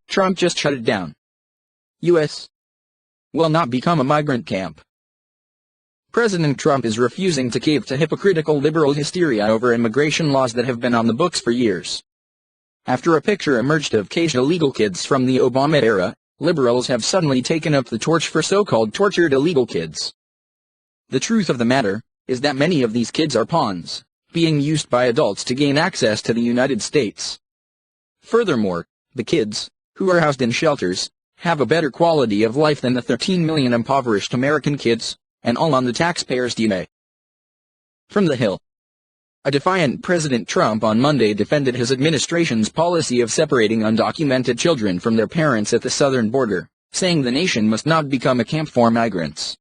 Trump just shut it down. U.S. will not become a migrant camp. President Trump is refusing to cave to hypocritical liberal hysteria over immigration laws that have been on the books for years. After a picture emerged of caged illegal kids from the Obama era, liberals have suddenly taken up the torch for so-called tortured illegal kids. The truth of the matter is that many of these kids are pawns, being used by adults to gain access to the United States. Furthermore, the kids, who are housed in shelters, have a better quality of life than the 13 million impoverished American kids, and all on the taxpayers' dime. From the Hill. A defiant President Trump on Monday defended his administration's policy of separating undocumented children from their parents at the southern border, saying the nation must not become a camp for migrants.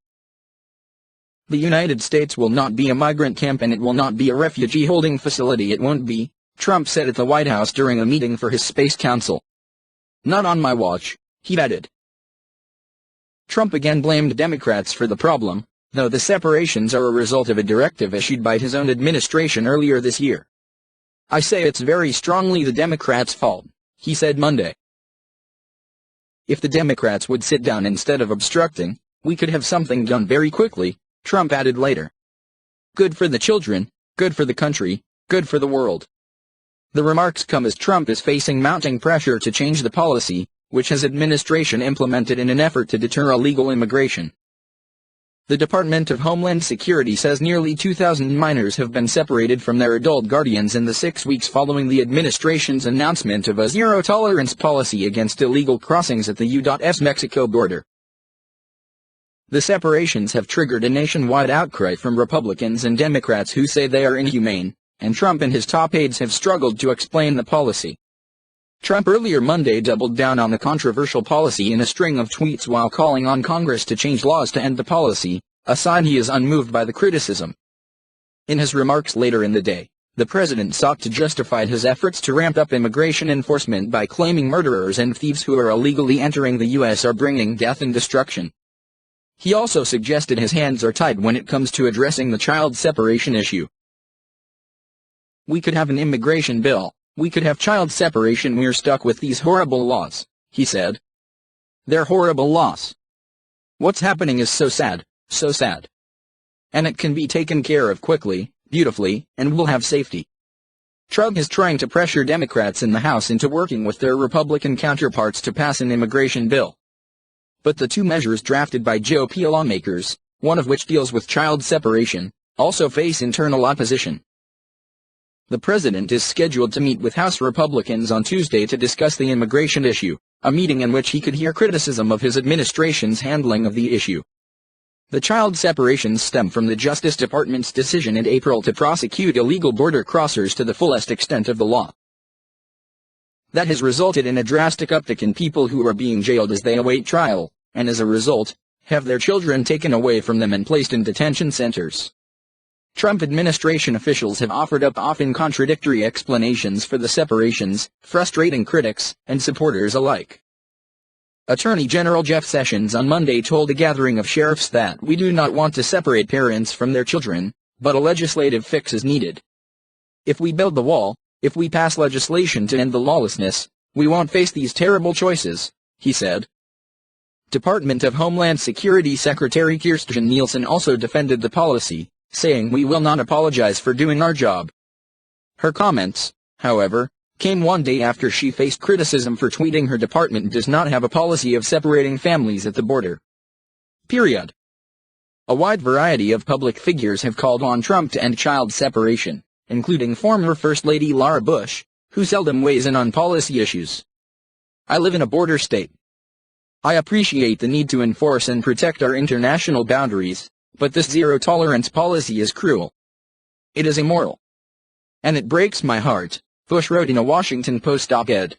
The United States will not be a migrant camp and it will not be a refugee holding facility. It won't be, Trump said at the White House during a meeting for his Space Council. Not on my watch, he added. Trump again blamed Democrats for the problem, though the separations are a result of a directive issued by his own administration earlier this year. I say it's very strongly the Democrats' fault, he said Monday. If the Democrats would sit down instead of obstructing, we could have something done very quickly, Trump added later. Good for the children, good for the country, good for the world. The remarks come as Trump is facing mounting pressure to change the policy, which his administration implemented in an effort to deter illegal immigration. The Department of Homeland Security says nearly 2,000 minors have been separated from their adult guardians in the 6 weeks following the administration's announcement of a zero-tolerance policy against illegal crossings at the U.S. Mexico border. The separations have triggered a nationwide outcry from Republicans and Democrats who say they are inhumane, and Trump and his top aides have struggled to explain the policy. Trump earlier Monday doubled down on the controversial policy in a string of tweets while calling on Congress to change laws to end the policy, a sign he is unmoved by the criticism. In his remarks later in the day, the president sought to justify his efforts to ramp up immigration enforcement by claiming murderers and thieves who are illegally entering the U.S. are bringing death and destruction. He also suggested his hands are tied when it comes to addressing the child separation issue. We could have an immigration bill. We could have child separation. We're stuck with these horrible laws, he said. They're horrible laws. What's happening is so sad, so sad. And it can be taken care of quickly, beautifully, and we'll have safety. Trump is trying to pressure Democrats in the House into working with their Republican counterparts to pass an immigration bill. But the two measures drafted by GOP lawmakers, one of which deals with child separation, also face internal opposition. The president is scheduled to meet with House Republicans on Tuesday to discuss the immigration issue, a meeting in which he could hear criticism of his administration's handling of the issue. The child separations stem from the Justice Department's decision in April to prosecute illegal border crossers to the fullest extent of the law. That has resulted in a drastic uptick in people who are being jailed as they await trial, and as a result, have their children taken away from them and placed in detention centers. Trump administration officials have offered up often contradictory explanations for the separations, frustrating critics and supporters alike. Attorney General Jeff Sessions on Monday told a gathering of sheriffs that we do not want to separate parents from their children, but a legislative fix is needed. If we build the wall, if we pass legislation to end the lawlessness, we won't face these terrible choices, he said. Department of Homeland Security Secretary Kirstjen Nielsen also defended the policy, saying we will not apologize for doing our job. Her comments, however, came one day after she faced criticism for tweeting her department does not have a policy of separating families at the border. Period. A wide variety of public figures have called on Trump to end child separation, including former First Lady Laura Bush, who seldom weighs in on policy issues. I live in a border state. I appreciate the need to enforce and protect our international boundaries, but this zero-tolerance policy is cruel. It is immoral. And it breaks my heart, Bush wrote in a Washington Post op-ed.